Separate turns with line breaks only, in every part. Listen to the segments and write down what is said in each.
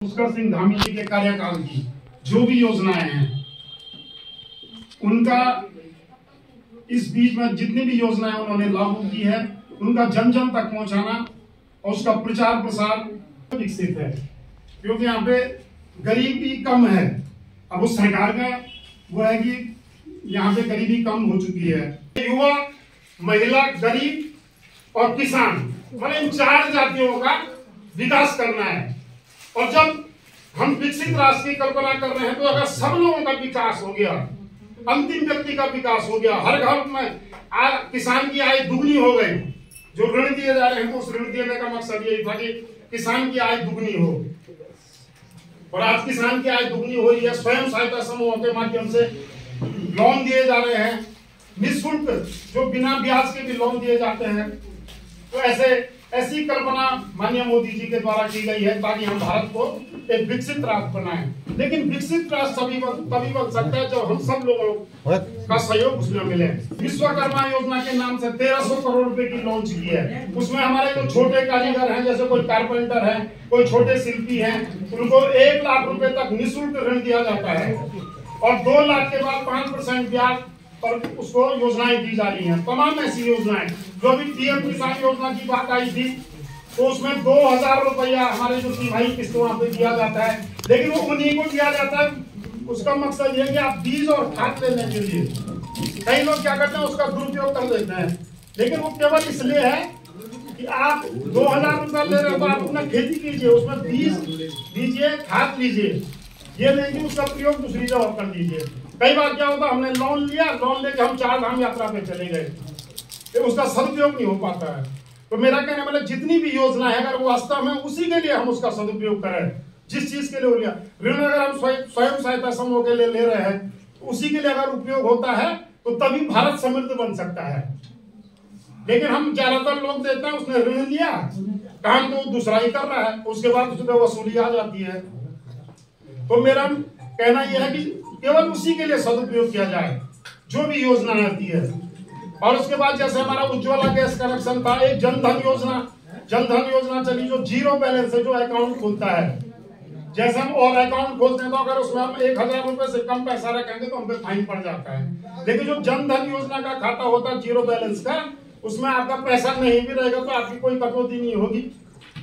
पुष्कर सिंह धामी जी के कार्यकाल की जो भी योजनाएं हैं उनका इस बीच में जितनी भी योजनाएं उन्होंने लागू की है उनका जन जन तक पहुंचाना और उसका प्रचार प्रसार विकसित है, क्योंकि यहाँ पे गरीबी कम है। अब उस सरकार का वो है कि यहाँ पे गरीबी कम हो चुकी है। युवा, महिला, गरीब और किसान, मतलब इन चार जातियों का विकास करना है। और जब हम विकसित राष्ट्र की कल्पना कर रहे हैं तो अगर सब लोगों का विकास हो गया, अंतिम व्यक्ति का विकास हो गया, हर घर में किसान की आय दुगनी हो गई। जो ऋण दिए जा रहे हैं तो उस ऋण देने का मकसद यही था कि किसान की आय दुगनी हो, और आज किसान की आय दुगनी हो रही है। स्वयं सहायता समूहों के माध्यम से लोन दिए जा रहे हैं, निःशुल्क जो बिना ब्याज के भी लोन दिए जाते हैं। तो ऐसी कल्पना माननीय मोदी जी के द्वारा की गई है ताकि हम भारत को एक विकसित राष्ट्र बनाएं। लेकिन विकसित राष्ट्र तभी बन सकता है जब हम सब लोगों का सहयोग उसमें मिले। विश्वकर्मा योजना के नाम से 1300 करोड़ रुपए की लॉन्च की है। उसमें हमारे जो छोटे कारीगर हैं, जैसे कोई कारपेंटर है, कोई छोटे शिल्पी हैं, उनको 1 लाख रुपए तक निःशुल्क ऋण दिया जाता है और 2 लाख के बाद 5% ब्याज पर उसको योजनाएं दी जा रही हैं। तमाम ऐसी योजनाएं जो भी पीएम किसान योजना की बात आई थी तो उसमें 2000 रुपया हमारे जो तिमाही किस्त वहां पे दिया जाता है, लेकिन वो उन्हीं को दिया जाता है। उसका मकसद ये है कि आप बीज और खाद लेने के लिए, कई लोग क्या करते हैं उसका दुरुपयोग कर देते हैं, लेकिन वो केवल इसलिए है कि आप 2000 रुपया ले रहे हो तो आप अपना खेती कीजिए, उसमें बीज लीजिए, खाद लीजिए, ये नहीं कि उसका प्रयोग दूसरी जगह कर दीजिए। कई बार क्या होता है, हमने लोन लिया, लोन लेके हम 4 धाम यात्रा पे चले गए, तो उसका सदुपयोग नहीं हो पाता है। तो मेरा कहना मतलब जितनी भी योजना है, अगर वो वास्तव में उसी के लिए हम उसका सदुपयोग करें, जिस चीज के लिए लिया ऋण, अगर हम स्वयं सहायता समूह के लिए ले रहे हैं तो उसी के लिए अगर उपयोग होता है तो तभी भारत समृद्ध बन सकता है। लेकिन हम ज्यादातर लोग देते हैं, उसने ऋण लिया, काम तो दूसरा ही कर रहा है, उसके बाद उसमें वसूली आ जाती है। तो मेरा कहना यह है कि केवल उसी के लिए सदुपयोग किया जाए जो भी योजना आती है। और उसके बाद जैसे हमारा उज्ज्वला गैस कनेक्शन था, एक जनधन योजना चली जो 0 बैलेंस से जो अकाउंट खुलता है। जैसे हम और अकाउंट खोलते हैं तो अगर उसमें हम 1000 रुपए से कम पैसा रखेंगे तो हम पे फाइन पड़ जाता है। लेकिन जो जनधन योजना का खाता होता है 0 बैलेंस का, उसमें आपका पैसा नहीं भी रहेगा तो आपकी कोई कटौती नहीं होगी।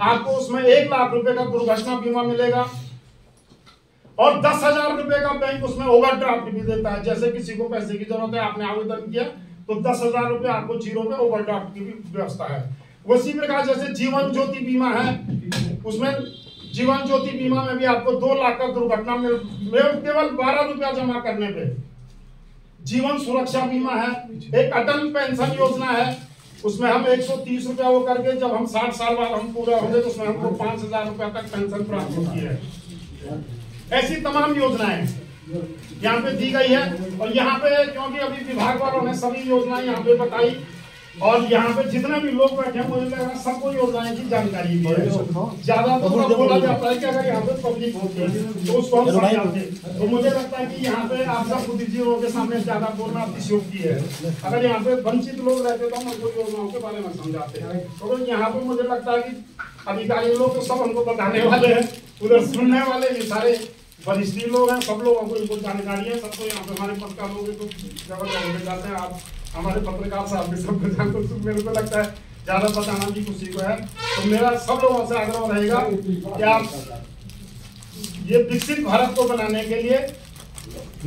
आपको उसमें 1 लाख रुपए का दुर्घटना बीमा मिलेगा और 10,000 रुपए का बैंक उसमें ओवरड्राफ्ट भी देता है। जैसे किसी को पैसे की जरूरत है, आपने आवेदन किया तो 10,000 रुपए आपको 0 पे ओवरड्राफ्ट की भी व्यवस्था है। उसी प्रकार जैसे जीवन ज्योति बीमा है, उसमें जीवन ज्योति बीमा में भी आपको 2 लाख का दुर्घटना में केवल 12 रुपया जमा करने पे। जीवन सुरक्षा बीमा है, एक अटल पेंशन योजना है, उसमें हम 130 रुपया वो करके जब हम 60 साल बाद हम पूरा होंगे तो उसमें हमको 5,000 रुपया तक पेंशन प्राप्त होती है। ऐसी तमाम योजनाएं यहाँ पे दी गई है। और यहाँ पे क्योंकि अभी विभाग वालों ने सभी योजनाएं यहाँ पे बताई और यहाँ पे जितने भी लोग बैठे हैं मुझे लग रहा है सबको योजनाएं की जानकारी भी है। ज्यादा तो बोला जाता है कि अगर यहाँ पे पब्लिक होती है तो उसको हम समझाते हैं। तो मुझे लगता है कि यहाँ पे आप सब बुद्धिजीवियों के सामने ज्यादा बोलना अतिशयोक्ति है। अगर यहाँ पे वंचित लोग रहते तो हम उनको योजनाओं के बारे में समझाते हैं। तो यहाँ पे मुझे लगता है कि अधिकारी लोग तो सब हमको बताने वाले हैं, उधर सुनने वाले भी सारे वरिष्ठ लोग हैं, सब लोगों को इनको जानकारी है। सबको यहाँ पे हमारे पत्रकार लोग तो जबरदस्त जाते हैं। आप हमारे पत्रकार साहब भी सब जानते हैं, मेरे को लगता है ज्यादा बताना भी किसी को है। तो मेरा सब लोगों से आग्रह रहेगा कि आप ये विकसित भारत को बनाने के लिए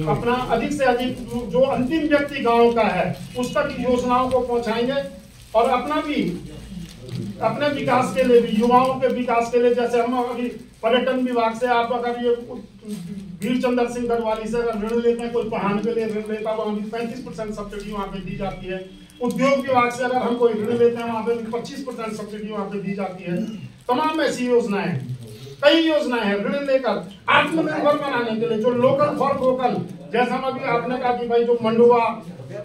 अपना अधिक से अधिक जो अंतिम व्यक्ति गाँव का है उस तक योजनाओं को पहुंचाएंगे और अपने विकास के लिए भी, युवाओं के विकास के लिए, जैसे हम अभी पर्यटन विभाग से आप अगर ये वीर चंद्र सिंह गढ़वाली से अगर ऋण लेते हैं, कोई पहाड़ के लिए ऋण लेता है वहाँ भी 35% सब्सिडी वहाँ पे दी जाती है। उद्योग विभाग से अगर हम कोई ऋण लेते हैं वहाँ पे 25% सब्सिडी वहाँ पे दी जाती है। तमाम ऐसी योजनाएं, कई योजनाएं हैं ऋण लेकर आत्मनिर्भर बनाने के लिए, जो लोकल फॉर वोकल। जैसे हम अभी आपने कहा कि भाई जो मंडुआ,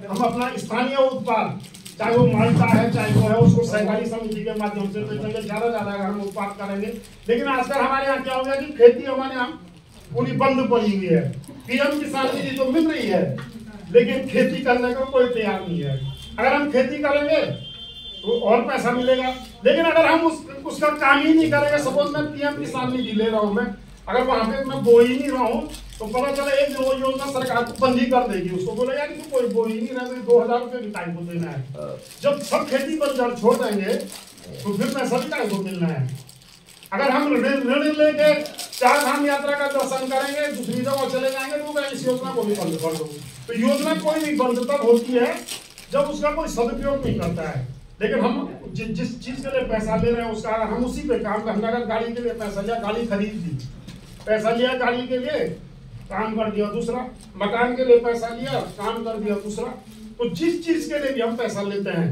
हम अपना स्थानीय उत्पाद, चाहे वो माल्टा है चाहे वो है, उसको सहकारी समिति के माध्यम से बेचेंगे, ज्यादा अगर हम उत्पाद करेंगे। लेकिन आजकल हमारे यहाँ क्या हो गया कि खेती हमारे यहाँ पूरी बंद पड़ी हुई है। पीएम किसान निधि तो मिल रही है लेकिन खेती करने को कोई तैयार नहीं है। अगर हम खेती करेंगे तो और पैसा मिलेगा, लेकिन अगर हम उसका काम ही नहीं करेंगे, सपोज मैं पीएम किसान निधि ले रहा हूँ मैं, अगर वहां पे मैं बो ही नहीं रहा हूँ तो पता चला एक वो योजना सरकार को बंदी कर देगी, उसको बोले यार तू कोई बो ही नहीं रहा, 2000 रुपये भी टाइम को देना है। जब सब खेती बंजर छोड़ देंगे तो फिर पैसा भी टाइम को मिलना है। अगर हम ऋण लेके 4 धाम यात्रा का दर्शन करेंगे, दूसरी जगह चले जाएंगे तो इस योजना को भी बंद कर दो। तो योजना कोई भी बंद तब होती है जब उसका कोई सदुपयोग नहीं करता है। लेकिन हम जिस चीज के लिए पैसा ले रहे हैं उसका हम उसी पे काम करना। अगर गाड़ी के लिए पैसा लिया, गाड़ी खरीद ली, पैसा लिया गाड़ी के लिए, काम कर दिया दूसरा, मकान के लिए पैसा लिया, काम कर दिया दूसरा। तो जिस चीज के लिए भी हम पैसा लेते हैं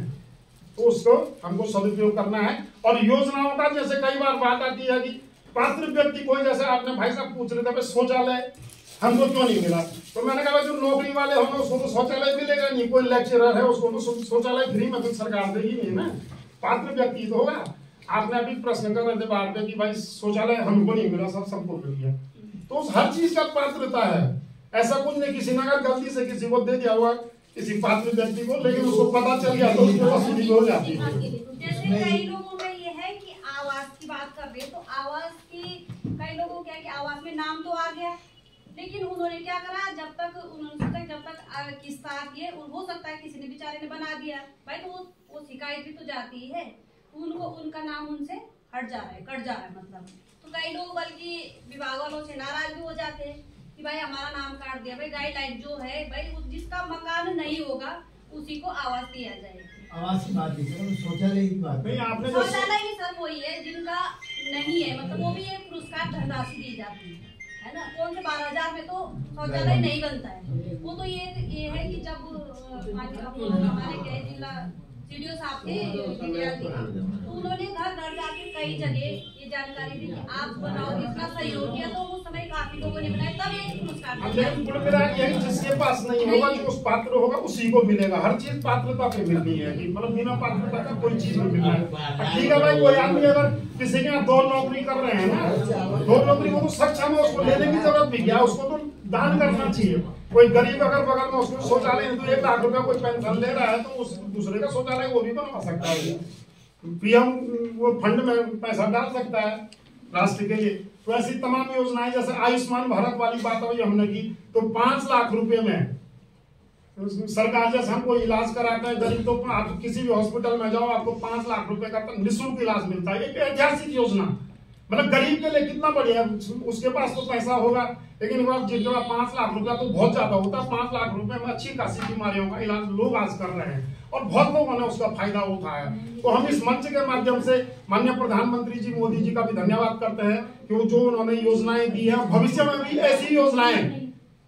तो उसको हमको सदुपयोग करना है। और योजनाओं का जैसे कई बार बात आती है कि पात्र व्यक्ति कोई, जैसे आपने भाई साहब पूछ रहे थे शौचालय हमको क्यों नहीं मिला, तो मैंने कहा जो नौकरी वाले होंगे उसको तो शौचालय मिलेगा नहीं, कोई लेक्चरर है उसको तो शौचालय फ्री में तो सरकार देगी नहीं ना, पात्र व्यक्ति तो होगा। आपने अभी प्रश्न कर रहे थे बाहर पे कि भाई शौचालय हमको नहीं मिला, सबको मिल गया, तो हर चीज का पात्रता है। ऐसा कुछ नहीं किसी ने अगर गलती से किसी को दे दिया हुआ किसी पात्र व्यक्ति को, लेकिन उसको पता चल गया तो उसको वसूली हो जाती है।
जैसे कई लोगों में ये है कि आवास की बात कर रहे हैं, तो आवास की कई लोगों क्या है कि आवास में नाम तो आ गया, लेकिन उन्होंने क्या करा, जब तक किस्त आती है, हो सकता है किसी ने बेचारे ने बना दिया भाई, तो वो शिकायत भी तो जाती है, उनको उनका नाम उनसे हट जा रहा है, कट जा रहा है मतलब। तो कई लोग बल्कि विभाग वालों से नाराज भी हो जाते हैं कि भाई हमारा नाम काट दिया। भाई गाइडलाइन जो है भाई, जिसका मकान नहीं होगा उसी को आवास दिया जाएगा।
आवास की बात नहीं, शौचालय की बात
नहीं। आपने
शौचालय ही सब वही है जिनका नहीं है, मतलब वो भी एक पुरस्कार धनराशि दी जाती है ना। कौन से 12,000 में तो शौचालय नहीं बनता है। वो तो ये है कि जब हमारे जिला सीडीओ साहब थे विद्यार्थी, तो उन्होंने घर घर जाके कई जगह ये जानकारी दी कि आप बनाओ, इतना सहयोग किया, तो उस समय काफी लोगों ने बनाया, तब ये पुरस्कार।
यही जिसके पास नहीं होगा जो उस पात्र होगा उसी को मिलेगा। हर चीज पात्रता पे मिलनी है, कि मतलब बिना पात्रता का कोई चीज नहीं मिलना है। ठीक है भाई, कोई आदमी अगर किसी के यहाँ 2 नौकरी कर रहे हैं ना, 2 नौकरी वो तो सक्षम है, उसको लेने की जरूरत भी क्या, उसको तो दान करना चाहिए। कोई गरीब अगर बगल में उसको शौचालय तो 1 लाख रुपया कोई पेंशन ले रहा है, तो उस दूसरे का शौचालय वो भी बनवा सकता है। पीएम वो फंड में पैसा डाल सकता है राष्ट्र के लिए। तो ऐसी तमाम योजनाएं, जैसे आयुष्मान भारत वाली बात अभी हमने की, तो 5 लाख रुपए में सरकार जैसे हमको इलाज कराता है गरीब, तो आप किसी भी हॉस्पिटल में जाओ आपको 5 लाख रुपए का निःशुल्क इलाज मिलता है। एक ऐतिहासिक योजना, मतलब गरीब के लिए कितना बढ़िया। उसके पास तो पैसा होगा, लेकिन जिनके पास 5 लाख रुपया तो बहुत ज्यादा होता है। 5 लाख रुपए में अच्छी खासी बीमारियों का इलाज लोग आज कर रहे हैं और बहुत लोगों ने उसका फायदा उठाया। तो हम इस मंच के माध्यम से माननीय प्रधानमंत्री जी मोदी जी का भी धन्यवाद करते हैं कि वो जो उन्होंने योजनाएं दी है, भविष्य में भी ऐसी योजनाएं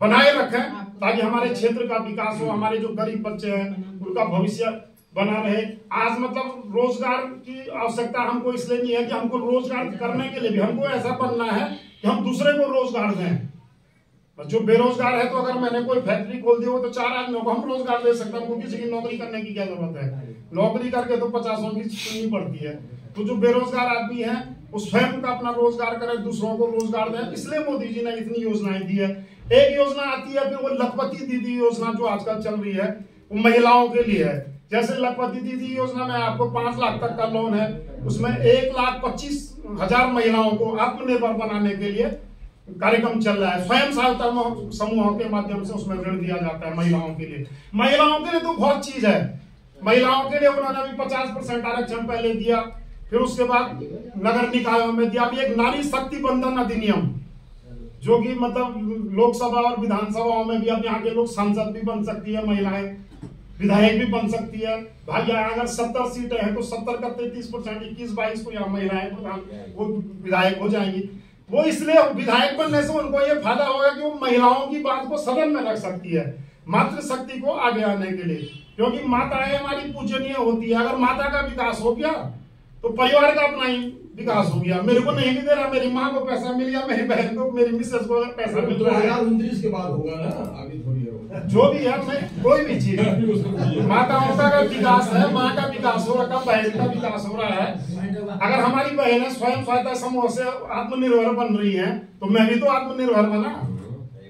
बनाए रखें ताकि हमारे क्षेत्र का विकास हो, हमारे जो गरीब बच्चे हैं उनका भविष्य बना रहे। आज मतलब रोजगार की आवश्यकता हमको इसलिए नहीं है कि हमको रोजगार करने के लिए भी हमको ऐसा बनना है कि हम दूसरे को रोजगार दें। जो बेरोजगार है, तो अगर मैंने कोई फैक्ट्री खोल दी हो तो 4 आदमियों को हम रोजगार दे सकते हैं, हमको किसी की नौकरी करने की क्या जरूरत है। नौकरी करके तो 50 की सुननी पड़ती है। तो जो बेरोजगार आदमी है वो स्वयं का अपना रोजगार करे, दूसरों को रोजगार दे, इसलिए मोदी जी ने इतनी योजनाएं दी है। एक योजना आती है फिर वो लखपति दीदी योजना जो आजकल चल रही है, वो महिलाओं के लिए है। जैसे लखपति दीदी योजना में आपको 5 लाख तक का लोन है, उसमें 1,25,000 महिलाओं को आत्मनिर्भर बनाने के लिए कार्यक्रम चल रहा है। स्वयं सहायता समूहों के माध्यम से उसमें ऋण दिया जाता है महिलाओं के लिए। महिलाओं के लिए तो बहुत चीज है। महिलाओं के लिए उन्होंने भी 50% आरक्षण पहले दिया, फिर उसके बाद नगर निकायों में दिया। अभी एक नारी शक्ति बंधन अधिनियम, जो कि मतलब लोकसभा और विधानसभाओं में भी अब यहाँ के लोग सांसद भी बन सकती है, महिलाएं विधायक भी बन सकती है। भाई अगर 70 सीटें हैं तो 70 का 33%, 21-22 को यहाँ महिलाएं वो विधायक हो जाएंगी। वो इसलिए विधायक बनने से उनको ये फायदा होगा कि वो महिलाओं की बात को सदन में रख सकती है, मातृशक्ति को आगे आने के लिए, क्योंकि माताएं हमारी पूजनीय होती है। अगर माता का विकास हो गया तो परिवार का अपना ही विकास हो गया। मेरे को नहीं भी दे रहा, मेरी माँ को पैसा मिल गया, मेरी बहन को, मेरी मिसेस को पैसा मिल रहा है।
2029 के बाद होगा ना, अभी थोड़ी है।
जो भी है, मैं कोई भी चीज माताओं का विकास है, माँ का विकास हो रहा है, बहन का विकास हो रहा है। अगर हमारी बहनें स्वयं सहायता समूह से आत्मनिर्भर बन रही हैं तो मैं भी तो आत्मनिर्भर बना।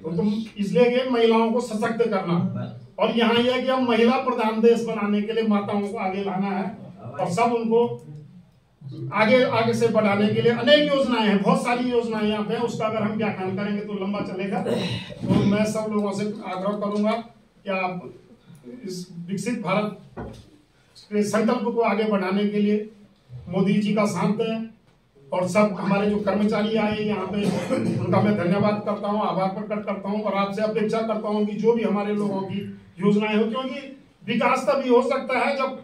तो तुम इसलिए कि महिलाओं को सशक्त करना, और यहाँ यह कि हम महिला प्रधान देश बनाने के लिए माताओं को आगे लाना है और सब उनको आगे आगे से बढ़ाने के लिए अनेक योजनाएं हैं, बहुत सारी योजनाएं यहाँ पे हैं। उसका अगर हम व्याख्यान करेंगे तो लंबा चलेगा। तो मैं सब लोगों से आग्रह करूंगा कि आप इस विकसित भारत के संकल्प को आगे बढ़ाने के लिए मोदी जी का साथ दें। और सब हमारे जो कर्मचारी आए यहाँ पे, उनका मैं धन्यवाद करता हूँ, आभार प्रकट करता हूँ और आपसे अपेक्षा करता हूँ कि जो भी हमारे लोगों की योजनाएं हो, क्योंकि विकास तभी हो सकता है जब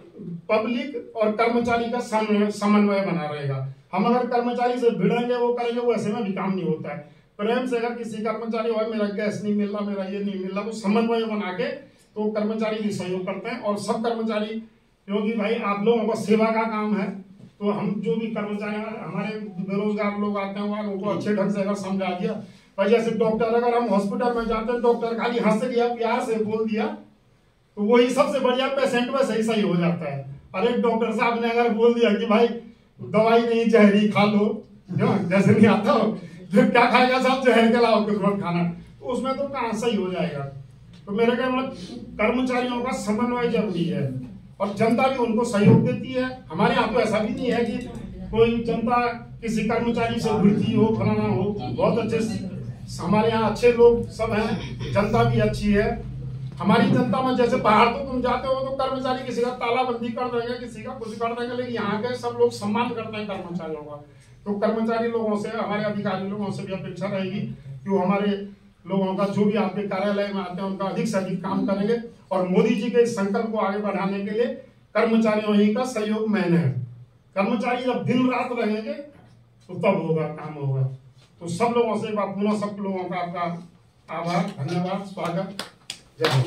पब्लिक और कर्मचारी का समन्वय बना रहेगा। हम अगर कर्मचारी से भिड़ेंगे, वो करेंगे, वो ऐसे में भी काम नहीं होता है। प्रेम से अगर किसी कर्मचारी हो, मेरा गैस नहीं मिल रहा, मेरा ये नहीं मिल रहा, वो समन्वय बना के तो कर्मचारी भी सहयोग करते हैं। और सब कर्मचारी, क्योंकि भाई आप लोगों को सेवा का काम है, तो हम जो भी कर्मचारी हमारे बेरोजगार लोग आते हैं उनको अच्छे ढंग से अगर समझा दिया। भाई जैसे डॉक्टर, अगर हम हॉस्पिटल में जाते हैं, डॉक्टर खाली हंस दिया, प्यार से बोल दिया, तो वही सबसे बढ़िया पेशेंट में सही हो जाता है। अरे डॉक्टर साहब ने अगर बोल दिया कि भाई दवाई नहीं जहरी खा लो, जैसे नहीं आता हो, फिर क्या खाएगा साहब, जहर के लाओ कुछ मत खाना, तो उसमें तो कहाँ सही हो जाएगा। तो मेरे कहने मतलब कर्मचारियों का समन्वय जरूरी है और जनता भी उनको सहयोग देती है। हमारे यहाँ तो ऐसा भी नहीं है कि कोई जनता किसी कर्मचारी से भिड़ती हो, फलाना हो। बहुत अच्छे हमारे यहाँ अच्छे लोग सब हैं, जनता भी अच्छी है हमारी जनता में। जैसे बाहर तो तुम जाते हो तो कर्मचारी किसी का तालाबंदी कर देंगे, किसी का कुछ कर देंगे, लेकिन यहाँ के सब लोग सम्मान करते हैं कर्मचारियों का। तो कर्मचारी लोगों से, हमारे अधिकारी लोगों से भी अपेक्षा रहेगी कि वो हमारे लोगों का जो भी आपके कार्यालय में आते हैं उनका अधिक से अधिक काम करेंगे। और मोदी जी के इस संकल्प को आगे बढ़ाने के लिए कर्मचारियों ही का सहयोग मैंने है। कर्मचारी जब दिन रात रहेंगे तो तब होगा, काम होगा। तो सब लोगों से पुनः सब लोगों का आपका आभार, धन्यवाद, स्वागत, जय हिंद।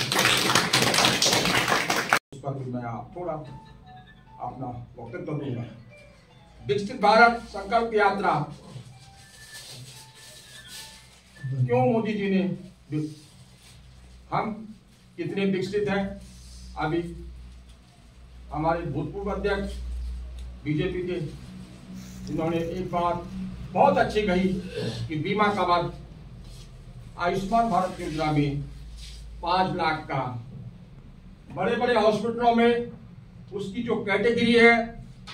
उस पर भी मैं थोड़ा अपना वक्तव्य दूंगा। विकसित भारत संकल्प यात्रा क्यों मोदी जी ने, हम कितने विकसित हैं। अभी हमारे भूतपूर्व अध्यक्ष बीजेपी के, इन्होंने एक बात बहुत अच्छी कही कि बीमा कवर आयुष्मान भारत योजना में 5 लाख का, बड़े बड़े हॉस्पिटलों में उसकी जो कैटेगरी है,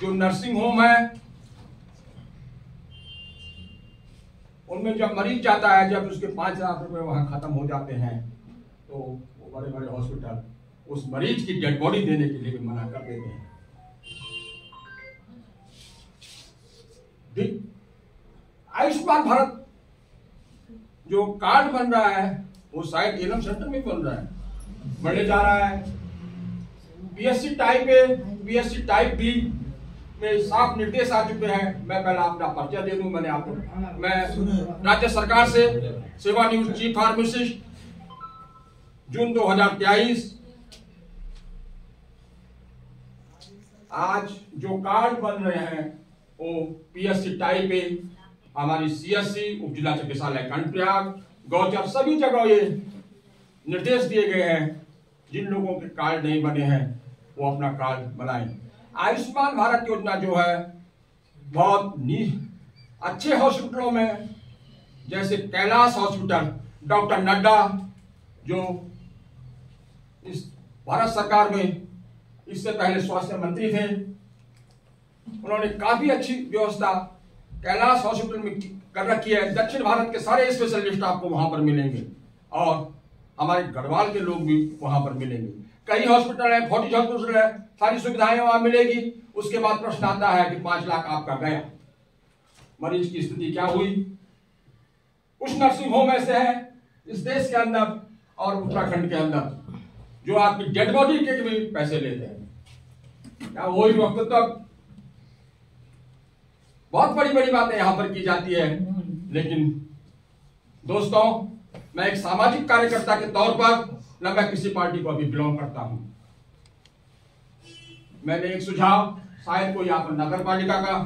जो नर्सिंग होम है, उनमें जब मरीज जाता है, जब उसके 5 लाख रुपए वहां खत्म हो जाते हैं, तो वो बड़े बड़े हॉस्पिटल उस मरीज की डेड बॉडी देने के लिए भी मना कर देते हैं। आयुष्मान भारत जो कार्ड बन रहा है वो शायद एलएम सेंटर में बन रहा है, बढ़ने जा रहा है। PSC type A, PSC type B में साफ निर्देश आ चुके हैं। मैं पहला अपना परिचय दे दूं। मैंने आपको, मैं राज्य सरकार से सेवानिवृत्त चीफ फार्मासिस्ट, जून 2023। आज जो कार्ड बन रहे हैं वो पीएससी टाइप ए, हमारी सीएससी, उप जिला चिकित्सालय कर्णप्रयाग, गौचर, सभी जगह ये निर्देश दिए गए हैं। जिन लोगों के कार्ड नहीं बने हैं वो अपना कार्ड बनाएं। आयुष्मान भारत योजना जो है बहुत अच्छे हॉस्पिटलों में, जैसे कैलाश हॉस्पिटल, डॉक्टर नड्डा जो इस भारत सरकार में इससे पहले स्वास्थ्य मंत्री थे, उन्होंने काफी अच्छी व्यवस्था कैलाश हॉस्पिटल में कर रखी है। दक्षिण भारत के सारे स्पेशलिस्ट आपको वहां पर मिलेंगे और हमारे गढ़वाल के लोग भी वहां पर मिलेंगे। कई हॉस्पिटल है, फोर्टिज हॉस्पिटल है, सारी सुविधाएं वहां मिलेगी। उसके बाद प्रश्न आता है कि 5 लाख आपका गया, मरीज की स्थिति क्या हुई। कुछ नर्सिंग होम ऐसे है इस देश के अंदर और उत्तराखंड के अंदर जो आपकी डेड बॉडी के भी पैसे लेते हैं। क्या वही वक्त तक बहुत बड़ी बड़ी बातें यहां पर की जाती है। लेकिन दोस्तों, मैं एक सामाजिक कार्यकर्ता के तौर पर, न मैं किसी पार्टी को अभी बिलोंग करता हूं, मैंने एक सुझाव, शायद कोई यहाँ पर नगर पालिका का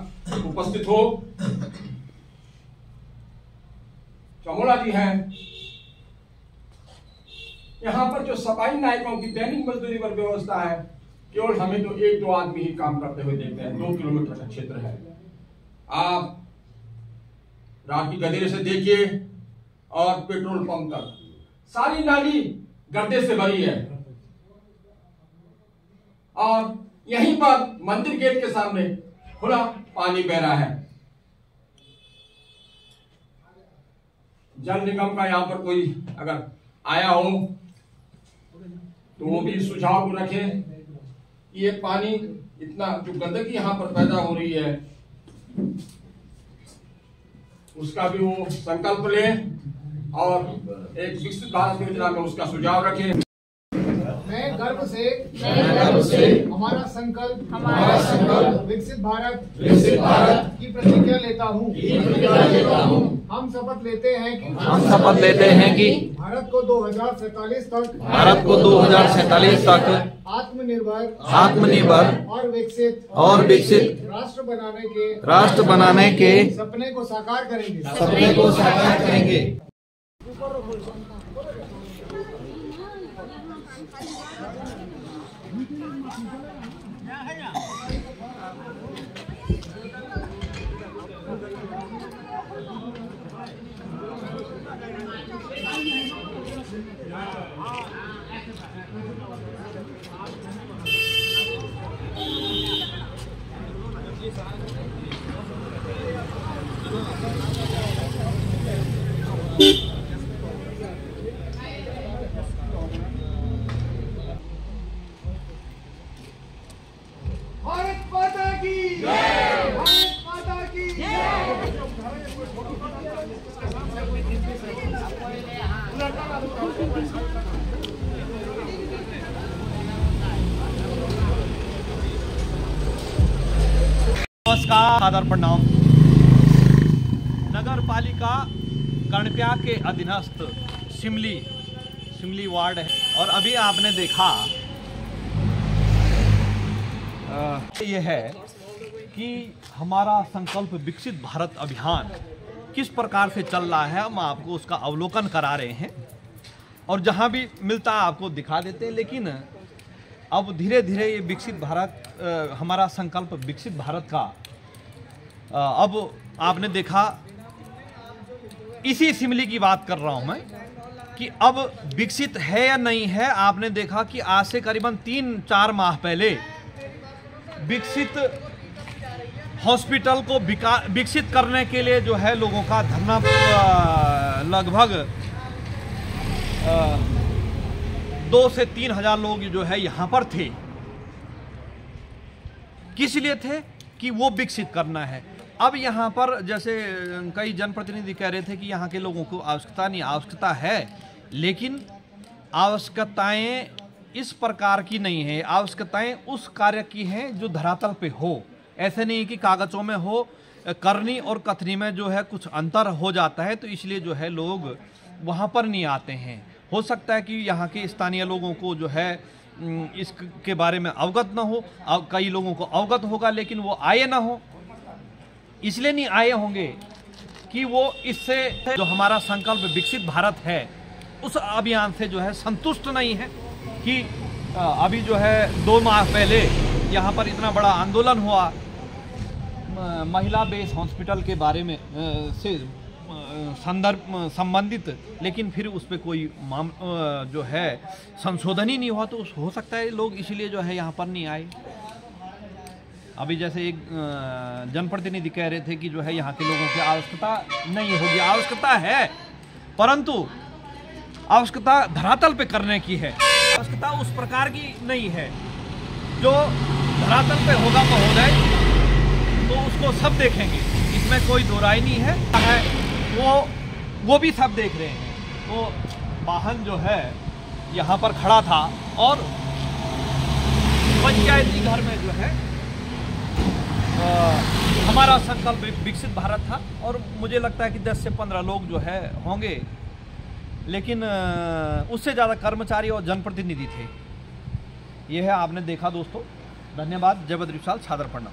उपस्थित हो, चमोला जी हैं, यहाँ पर जो सफाई नायकों की दैनिक मजदूरी पर व्यवस्था है, केवल हमें तो 1-2 आदमी ही काम करते हुए देखते हैं। 2 किलोमीटर का क्षेत्र है। आप राखी गधेरे से देखिए और पेट्रोल पंप तक सारी नाली गड्ढे से भरी है। और यहीं पर मंदिर गेट के सामने खुला पानी बह रहा है। जल निगम का यहाँ पर कोई अगर आया हो तो वो भी सुझाव को रखे। ये पानी इतना जो गंदगी यहाँ पर पैदा हो रही है उसका भी वो संकल्प ले और एक विकसित भारत योजना में उसका सुझाव रखे।
मैं गर्व से हमारा संकल्प विकसित भारत की प्रतिज्ञा लेता हूँ। हम शपथ लेते हैं कि भारत को 2047 तक आत्मनिर्भर और विकसित राष्ट्र बनाने के सपने को साकार करेंगे। भारत माता की जय। भारत माता की जय।
नमस्कार, आदर प्रणाम। नगर पालिका कर्णप्याग के अधीनस्थ शिमली वार्ड है और अभी आपने देखा ये है कि हमारा संकल्प विकसित भारत अभियान किस प्रकार से चल रहा है। हम आपको उसका अवलोकन करा रहे हैं और जहाँ भी मिलता है आपको दिखा देते हैं। लेकिन अब धीरे धीरे ये विकसित भारत हमारा संकल्प विकसित भारत का अब आपने देखा, इसी शिमली की बात कर रहा हूँ मैं कि अब विकसित है या नहीं है। आपने देखा कि आज से करीबन 3-4 माह पहले विकसित हॉस्पिटल को विकसित करने के लिए जो है लोगों का धरना लगभग 2 से 3 हजार लोग जो है यहाँ पर थे। किस लिए थे? कि वो विकसित करना है। अब यहाँ पर जैसे कई जनप्रतिनिधि कह रहे थे कि यहाँ के लोगों को आवश्यकता नहीं, आवश्यकता है, लेकिन आवश्यकताएं इस प्रकार की नहीं है। आवश्यकताएं उस कार्य की हैं जो धरातल पे हो। ऐसे नहीं कि कागजों में हो, करनी और कथनी में जो है कुछ अंतर हो जाता है, तो इसलिए जो है लोग वहाँ पर नहीं आते हैं। हो सकता है कि यहाँ के स्थानीय लोगों को जो है इसके बारे में अवगत न हो, कई लोगों को अवगत होगा लेकिन वो आए ना हो। इसलिए नहीं आए होंगे कि वो इससे जो हमारा संकल्प विकसित भारत है उस अभियान से जो है संतुष्ट नहीं है। कि अभी जो है 2 माह पहले यहाँ पर इतना बड़ा आंदोलन हुआ महिला बेस हॉस्पिटल के बारे में से संबंधित, लेकिन फिर उस पर कोई जो है संशोधन ही नहीं हुआ। तो हो सकता है लोग इसीलिए जो है यहाँ पर नहीं आए। अभी जैसे एक जनप्रतिनिधि कह रहे थे कि जो है यहाँ के लोगों की आवश्यकता नहीं होगी। आवश्यकता है, परंतु आवश्यकता धरातल पे करने की है। आवश्यकता उस प्रकार की नहीं है। जो धरातल पे होगा महोदय तो उसको सब देखेंगे, इसमें कोई दो राय नहीं है। वो भी सब देख रहे हैं। तो वाहन जो है यहाँ पर खड़ा था और पंचायती घर में जो है हमारा संकल्प विकसित भारत था और मुझे लगता है कि 10 से 15 लोग जो है होंगे, लेकिन उससे ज़्यादा कर्मचारी और जनप्रतिनिधि थे। यह है, आपने देखा दोस्तों। धन्यवाद। जय बद्री विशाल, सादर प्रणाम।